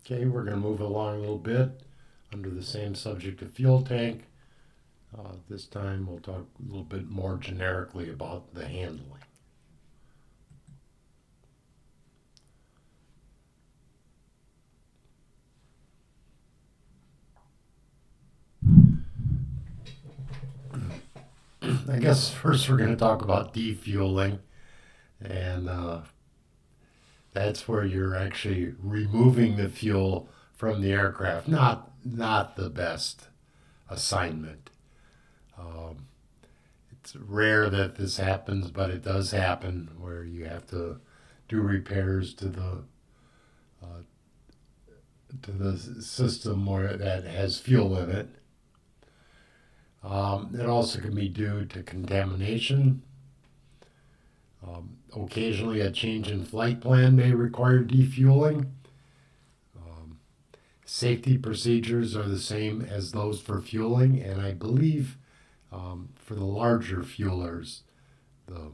Okay, we're going to move along a little bit under the same subject of fuel tank. This time we'll talk a little bit more generically about the handling. I guess first we're going to talk about defueling, and that's where you're actually removing the fuel from the aircraft. Not the best assignment. Um, it's rare that this happens, but it does happen where you have to do repairs uh, to the system where that has fuel in it. It also can be due to contamination. Occasionally, a change in flight plan may require defueling. Um, Safety procedures are the same as those for fueling, and I believe for the larger fuelers, the,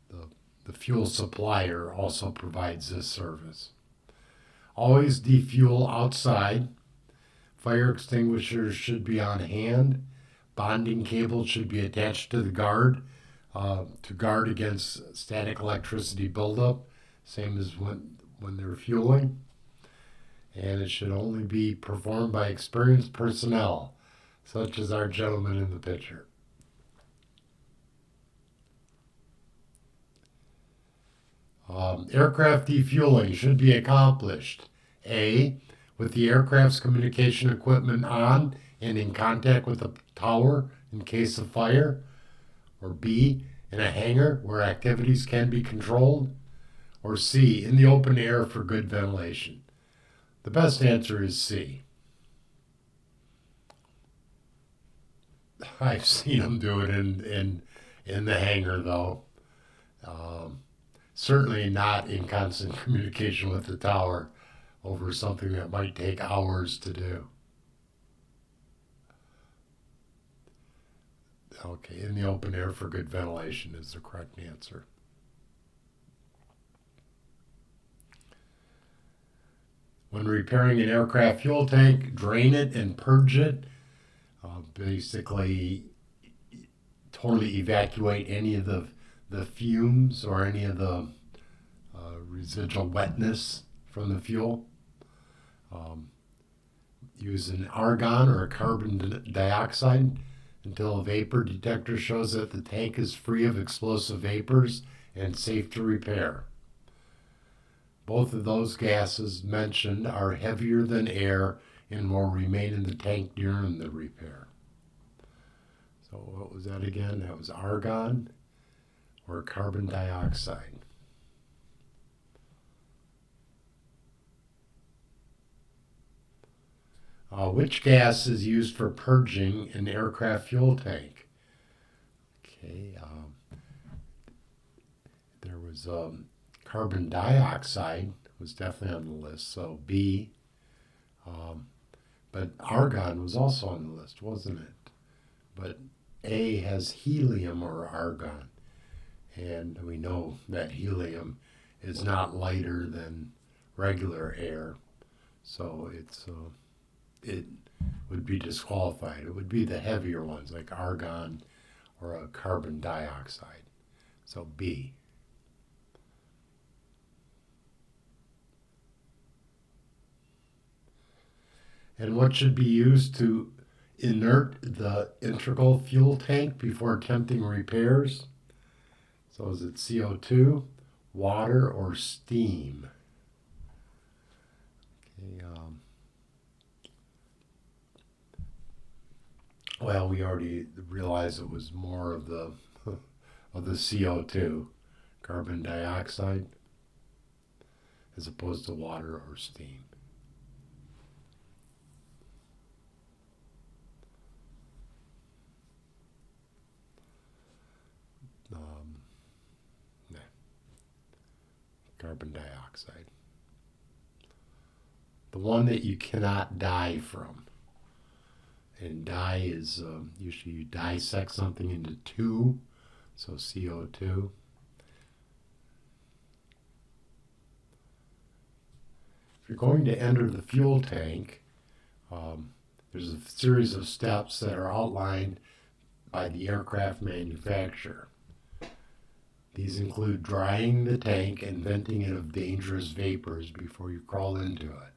the, the fuel supplier also provides this service. Always defuel outside. Fire extinguishers should be on hand. Bonding cables should be attached to the guard to guard against static electricity buildup, same as when they're fueling. And it should only be performed by experienced personnel, such as our gentleman in the picture. Aircraft defueling should be accomplished A, with the aircraft's communication equipment on and in contact with the tower in case of fire, or B, in a hangar where activities can be controlled, or C, in the open air for good ventilation. The best answer is C. I've seen them do it in the hangar, though. Um, Certainly not in constant communication with the tower over something that might take hours to do. Okay, in the open air for good ventilation is the correct answer. When repairing an aircraft fuel tank, drain it and purge it. Basically, totally evacuate any of the fumes or any of the residual wetness from the fuel. Um, Use an argon or a carbon dioxide until a vapor detector shows that the tank is free of explosive vapors and safe to repair. Both of those gases mentioned are heavier than air and will remain in the tank during the repair. So, what was that again? That was argon or carbon dioxide. Which gas is used for purging an aircraft fuel tank? Okay, there was carbon dioxide was definitely on the list, so B. Um, but argon was also on the list, wasn't it? But A has helium or argon, and we know that helium is not lighter than regular air, so it would be disqualified. It would be the heavier ones like argon or a carbon dioxide. So B. And what should be used to inert the integral fuel tank before attempting repairs? So is it CO2, water, or steam? Okay, well, we already realized it was more of the of the CO2, carbon dioxide, as opposed to water or steam. Um, nah, carbon dioxide. The one that you cannot die from. And die is usually you dissect something into two, so CO2. If you're going to enter the fuel tank, there's a series of steps that are outlined by the aircraft manufacturer. These include drying the tank and venting it of dangerous vapors before you crawl into it.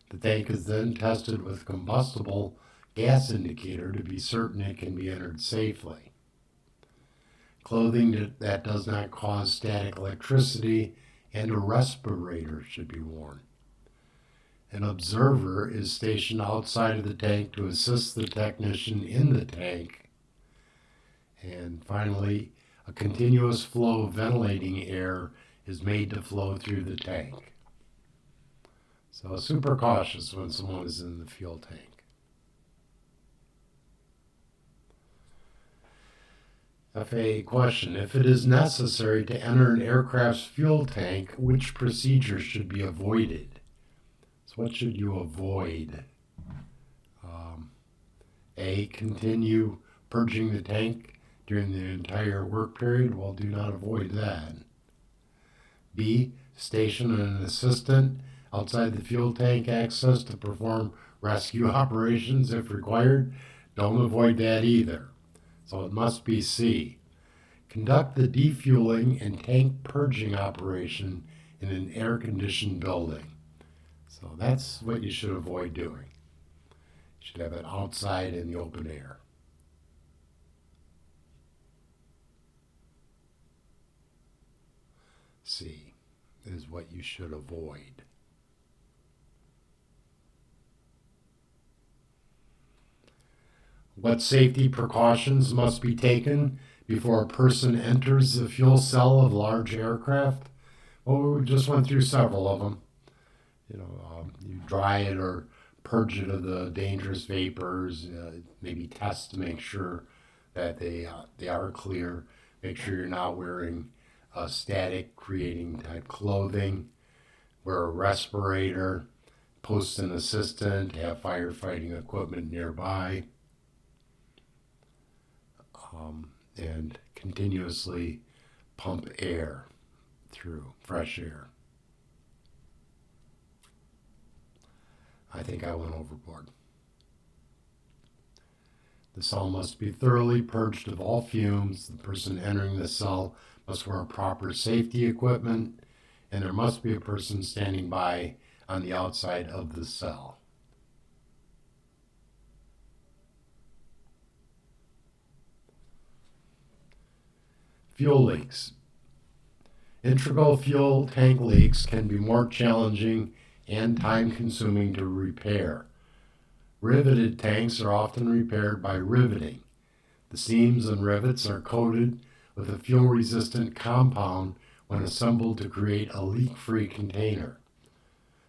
The tank is then tested with combustible gas indicator to be certain it can be entered safely. Clothing that does not cause static electricity and a respirator should be worn. An observer is stationed outside of the tank to assist the technician in the tank. And finally, a continuous flow of ventilating air is made to flow through the tank. So super cautious when someone is in the fuel tank. FAA question: if it is necessary to enter an aircraft's fuel tank, which procedures should be avoided? So what should you avoid? A, continue purging the tank during the entire work period. Well, do not avoid that. B, station an assistant outside the fuel tank access to perform rescue operations if required. Don't avoid that either. So it must be C. Conduct the defueling and tank purging operation in an air-conditioned building. So that's what you should avoid doing. You should have it outside in the open air. C is what you should avoid. What safety precautions must be taken before a person enters the fuel cell of a large aircraft? Well, we just went through several of them. You dry it or purge it of the dangerous vapors, maybe test to make sure that they are clear. Make sure you're not wearing static creating type clothing. Wear a respirator. Post an assistant. Have firefighting equipment nearby. And continuously pump air through, fresh air. I think I went overboard. The cell must be thoroughly purged of all fumes. The person entering the cell must wear proper safety equipment, and there must be a person standing by on the outside of the cell. Fuel leaks. Integral fuel tank leaks can be more challenging and time-consuming to repair. Riveted tanks are often repaired by riveting. The seams and rivets are coated with a fuel-resistant compound when assembled to create a leak-free container.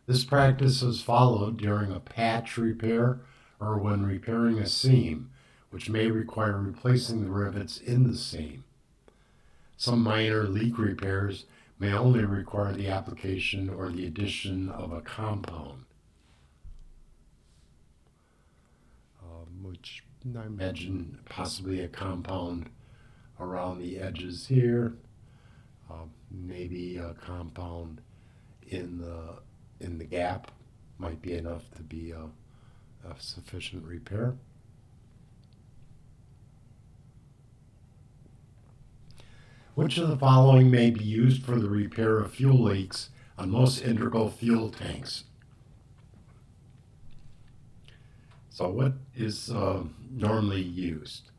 This practice is followed during a patch repair or when repairing a seam, which may require replacing the rivets in the seam. Some minor leak repairs may only require the application or the addition of a compound, which I imagine possibly a compound around the edges here, maybe a compound in the gap might be enough to be a sufficient repair. Which of the following may be used for the repair of fuel leaks on most integral fuel tanks? So what is normally used?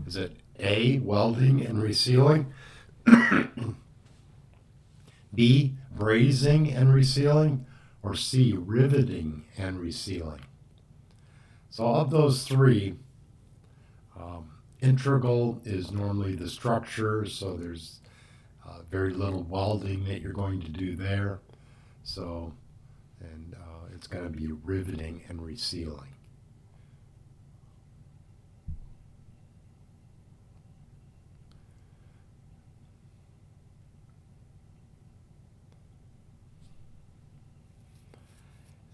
Is it A, welding and resealing? B, brazing and resealing? Or C, riveting and resealing? So of those three, integral is normally the structure, so there's very little welding that you're going to do there. So, and it's going to be riveting and resealing.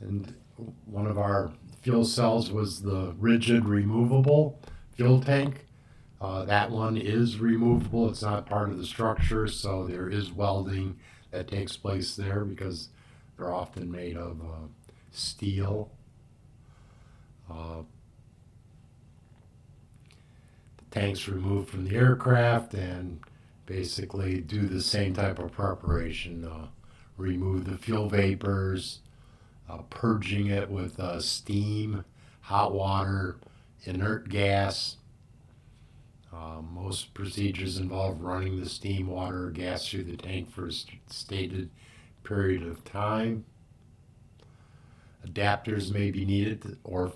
And one of our fuel cells was the rigid removable fuel tank. That one is removable. It's not part of the structure, so there is welding that takes place there because They're often made of steel. Uh, the tank's removed from the aircraft and basically do the same type of preparation. Remove the fuel vapors, purging it with steam, hot water, inert gas. Most procedures involve running the steam, water, or gas through the tank for a stated period of time. Adapters may be needed to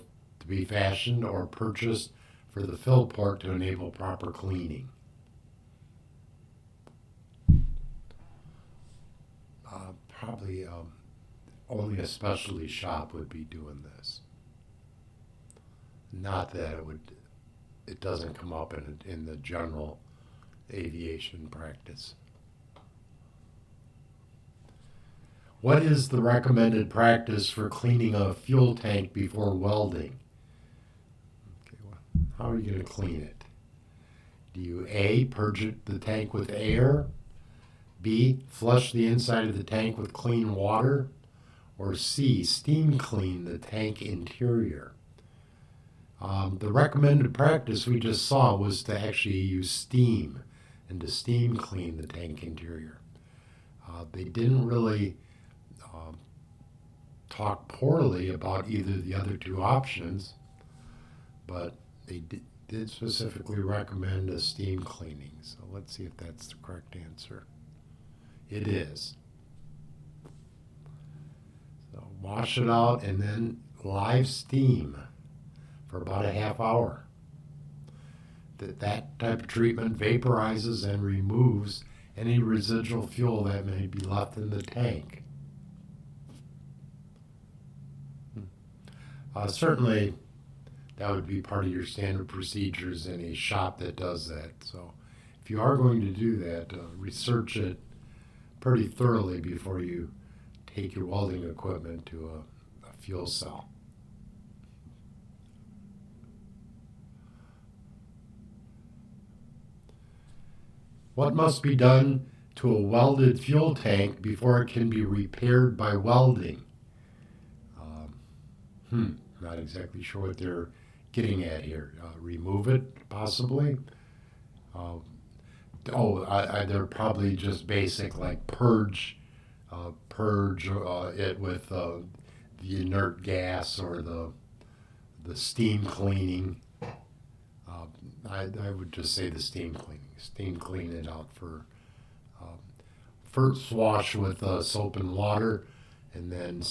be fashioned or purchased for the fill port to enable proper cleaning. Probably only a specialty shop would be doing this. Not that it doesn't come up in the general aviation practice. What is the recommended practice for cleaning a fuel tank before welding? Okay, well, how are you going to clean it? Do you A, purge the tank with air? B, flush the inside of the tank with clean water? Or C, steam clean the tank interior? The recommended practice we just saw was to actually use steam and to steam clean the tank interior. They didn't really talk poorly about either of the other two options, but they did specifically recommend a steam cleaning. So let's see if that's the correct answer. It is. So wash it out and then live steam for about a half hour. That type of treatment vaporizes and removes any residual fuel that may be left in the tank. Certainly, that would be part of your standard procedures in a shop that does that. So if you are going to do that, research it pretty thoroughly before you take your welding equipment to a fuel cell. What must be done to a welded fuel tank before it can be repaired by welding? Not exactly sure what they're getting at here. Remove it, possibly. They're probably just basic, like purge it with the inert gas or the steam cleaning. I would just say the steam cleaning. Steam clean it out for first wash with soap and water, and then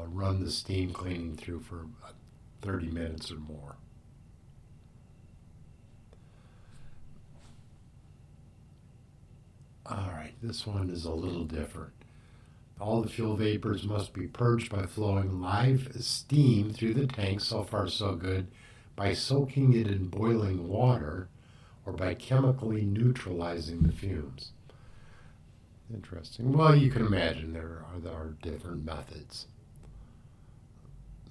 run the steam cleaning through for 30 minutes or more. All right, this one is a little different. All the fuel vapors must be purged by flowing live steam through the tank. So far, so good. By soaking it in boiling water or by chemically neutralizing the fumes. Interesting. Well, you can imagine there are different methods.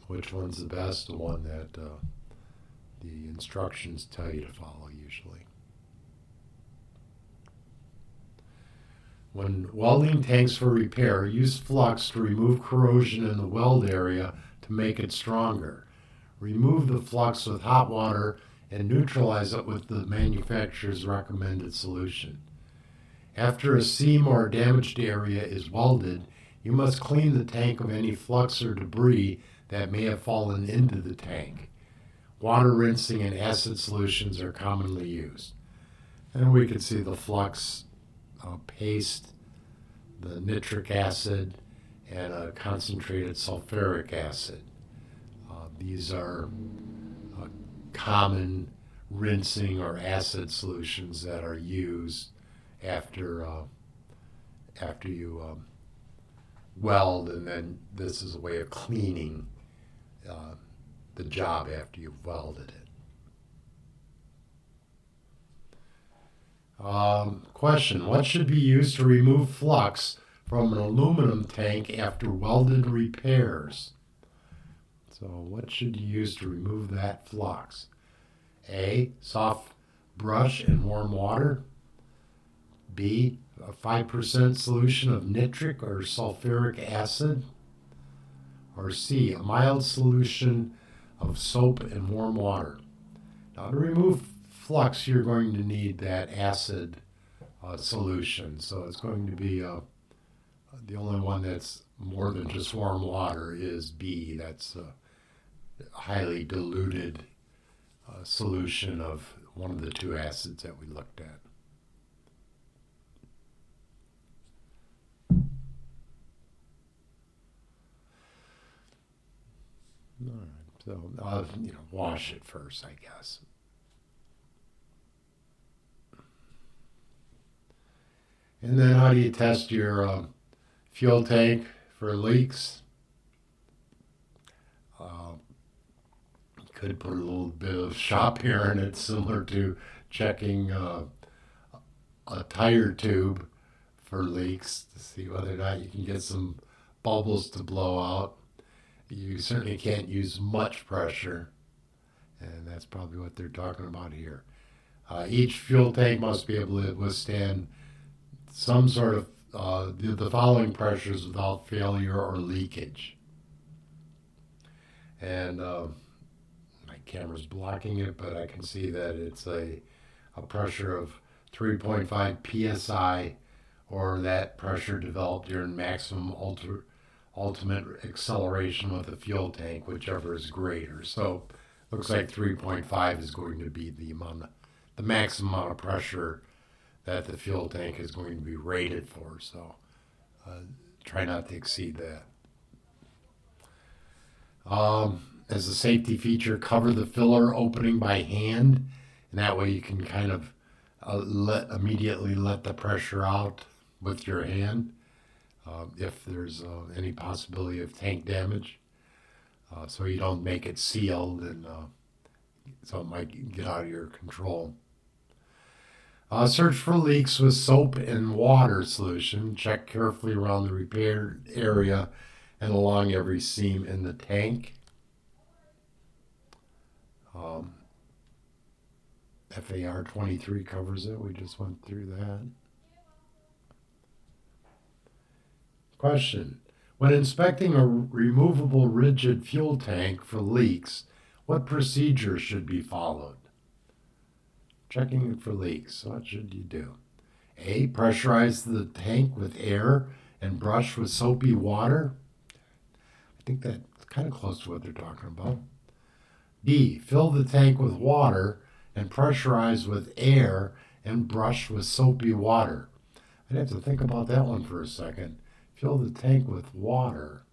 Which one's the best? The one that the instructions tell you to follow usually. When welding tanks for repair, use flux to remove corrosion in the weld area to make it stronger. Remove the flux with hot water and neutralize it with the manufacturer's recommended solution. After a seam or damaged area is welded, you must clean the tank of any flux or debris that may have fallen into the tank. Water rinsing and acid solutions are commonly used. And we can see the flux paste, the nitric acid, and a concentrated sulfuric acid. These are common rinsing or acid solutions that are used after you weld, and then this is a way of cleaning the job after you've welded it. Question: what should be used to remove flux from an aluminum tank after welded repairs? So what should you use to remove that flux? A, soft brush and warm water. B, a 5% solution of nitric or sulfuric acid, or C, a mild solution of soap and warm water. Now, to remove flux, you're going to need that acid solution. So it's going to be the only one that's more than just warm water is B. That's a highly diluted solution of one of the two acids that we looked at. All right, so wash it first, I guess. And then how do you test your fuel tank for leaks? Could put a little bit of shop here in it, similar to checking a tire tube for leaks to see whether or not you can get some bubbles to blow out. You certainly can't use much pressure, and that's probably what they're talking about here. Each fuel tank must be able to withstand some sort of the following pressures without failure or leakage. And my camera's blocking it, but I can see that it's a pressure of 3.5 psi, or that pressure developed during maximum ultimate acceleration with the fuel tank, whichever is greater. So looks like 3.5 is going to be the maximum amount of pressure that the fuel tank is going to be rated for. So try not to exceed that. As a safety feature, cover the filler opening by hand, and that way you can kind of immediately let the pressure out with your hand if there's any possibility of tank damage, so you don't make it sealed and so it might get out of your control. Search for leaks with soap and water solution. Check carefully around the repaired area and along every seam in the tank. FAR 23 covers it. We just went through that. Question. When inspecting a removable rigid fuel tank for leaks, what procedure should be followed? Checking for leaks. What should you do? A. Pressurize the tank with air and brush with soapy water. I think that's kind of close to what they're talking about. B. Fill the tank with water and pressurize with air and brush with soapy water. I'd have to think about that one for a second. Fill the tank with water.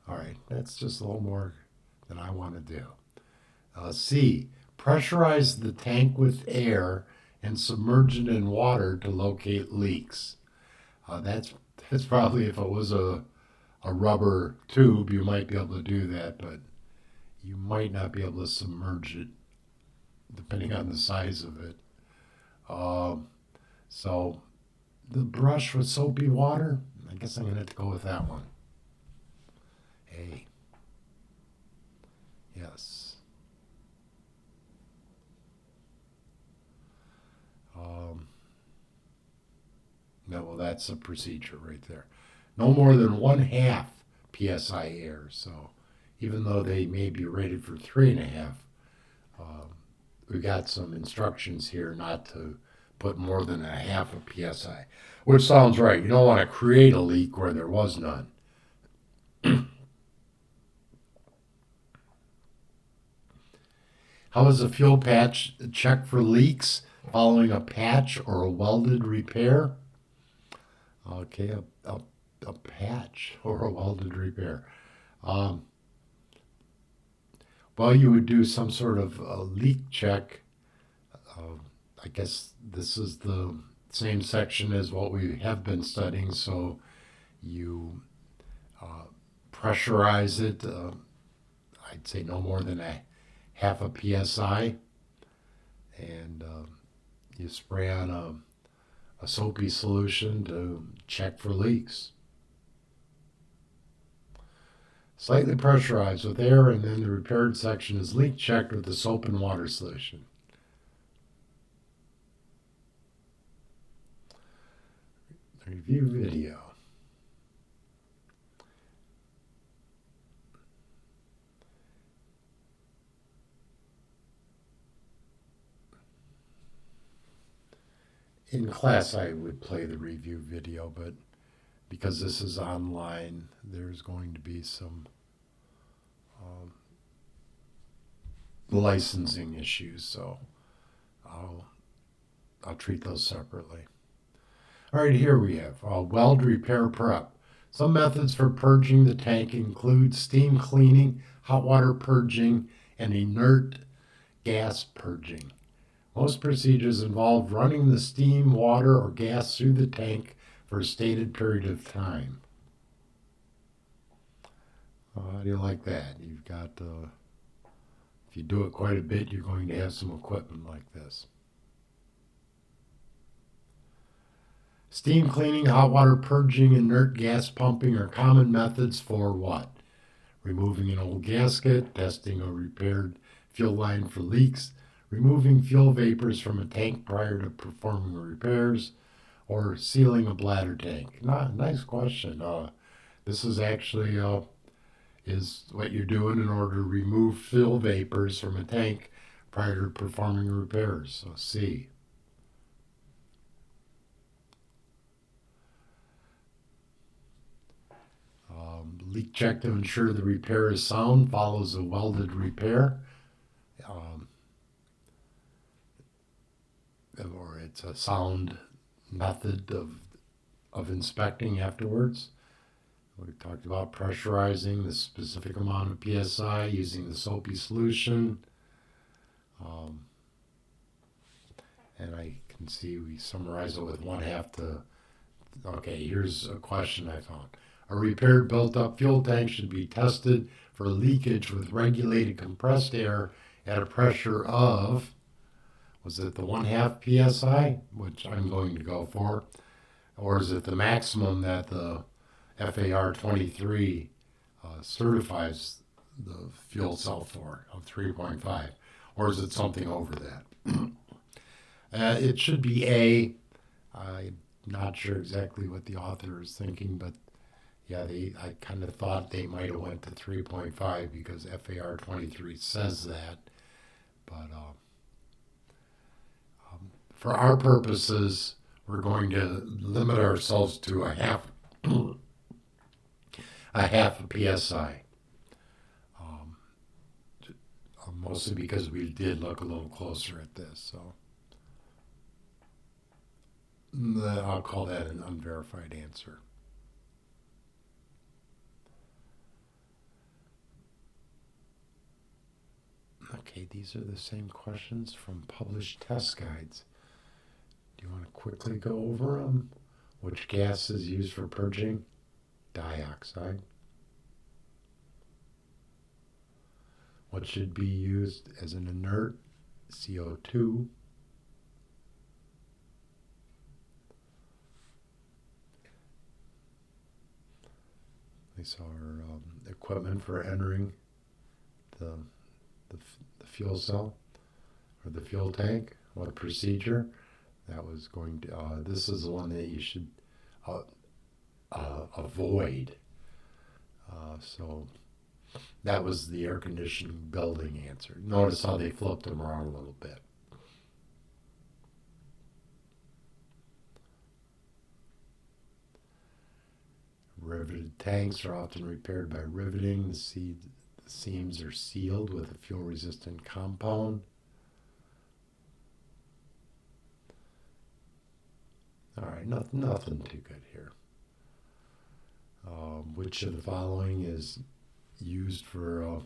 All right, that's just a little more than I want to do. C. Pressurize the tank with air and submerge it in water to locate leaks. That's probably, if it was a rubber tube, you might be able to do that, but you might not be able to submerge it depending on the size of it. So the brush with soapy water, I guess I'm going to have to go with that one. A. Yes. No, well, that's a procedure right there. No more than 1/2 psi air. So even though they may be rated for 3.5, we got some instructions here not to put more than 1/2 psi, which sounds right. You don't want to create a leak where there was none. How is a fuel patch checked for leaks following a patch or a welded repair? Okay, a patch or a welded repair. Well, you would do some sort of a leak check. I guess this is the same section as what we have been studying, so you pressurize it. I'd say no more than 1/2 psi, and you spray on a soapy solution to check for leaks. Slightly pressurized with air, and then the repaired section is leak checked with the soap and water solution. Review video. In class, I would play the review video, but because this is online, there's going to be some licensing issues, so I'll treat those separately. All right, here we have weld repair prep. Some methods for purging the tank include steam cleaning, hot water purging, and inert gas purging. Most procedures involve running the steam, water, or gas through the tank for a stated period of time. How do you like that? You've got, if you do it quite a bit, you're going to have some equipment like this. Steam cleaning, hot water purging, inert gas pumping are common methods for what? Removing an old gasket, testing a repaired fuel line for leaks, removing fuel vapors from a tank prior to performing repairs, or sealing a bladder tank. Nice question. This is actually is what you're doing in order to remove fuel vapors from a tank prior to performing repairs. So C. Leak check to ensure the repair is sound follows a welded repair. Or it's a sound method of inspecting afterwards. We talked about pressurizing the specific amount of PSI using the soapy solution. And I can see we summarize it with 1/2 to, okay, here's a question I found. A repaired built-up fuel tank should be tested for leakage with regulated compressed air at a pressure of, was it the 1/2 PSI, which I'm going to go for, or is it the maximum that the FAR 23 certifies the fuel cell for of 3.5, or is it something over that? It should be A. I'm not sure exactly what the author is thinking, but yeah, I kind of thought they might have went to 3.5 because FAR 23 says that, but for our purposes, we're going to limit ourselves to a half a PSI. Mostly because we did look a little closer at this, so I'll call that an unverified answer. Okay, these are the same questions from published test guides. Do you want to quickly go over them? Which gas is used for purging? Dioxide. What should be used as an inert? CO2. These are equipment for entering the fuel cell or the fuel tank. What procedure? That was going to, this is the one that you should avoid. So that was the air conditioning building answer. Notice how they flipped them around a little bit. Riveted tanks are often repaired by riveting. The seams are sealed with a fuel-resistant compound. All right, nothing too good here. Which of the following is used for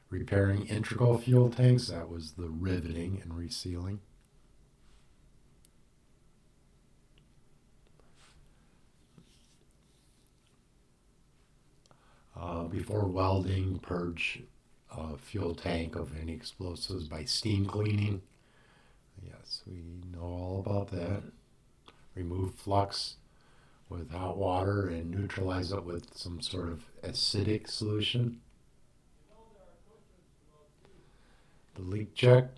repairing integral fuel tanks? That was the riveting and resealing. Before welding, purge fuel tank of any explosives by steam cleaning. Yes, we know all about that. Remove flux with hot water and neutralize it with some sort of acidic solution. The leak check,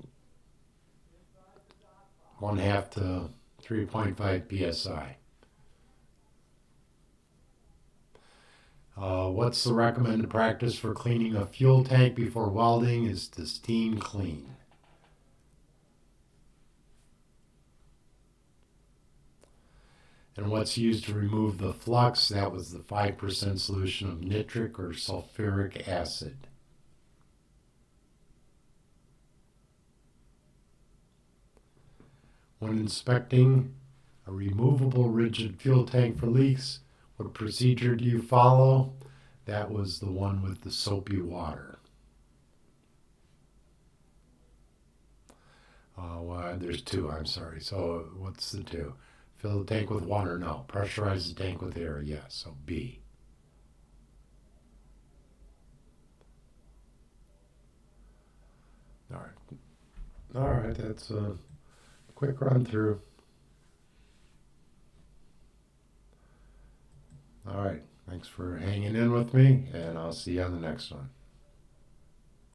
1/2 to 3.5 psi. What's the recommended practice for cleaning a fuel tank before welding? Is to steam clean. And what's used to remove the flux? That was the 5% solution of nitric or sulfuric acid. When inspecting a removable rigid fuel tank for leaks, what procedure do you follow? That was the one with the soapy water. Well, there's two, I'm sorry. So what's the two? Fill the tank with water? No. Pressurize the tank with air? Yes. So B. All right. All right. That's a quick run through. All right. Thanks for hanging in with me, and I'll see you on the next one.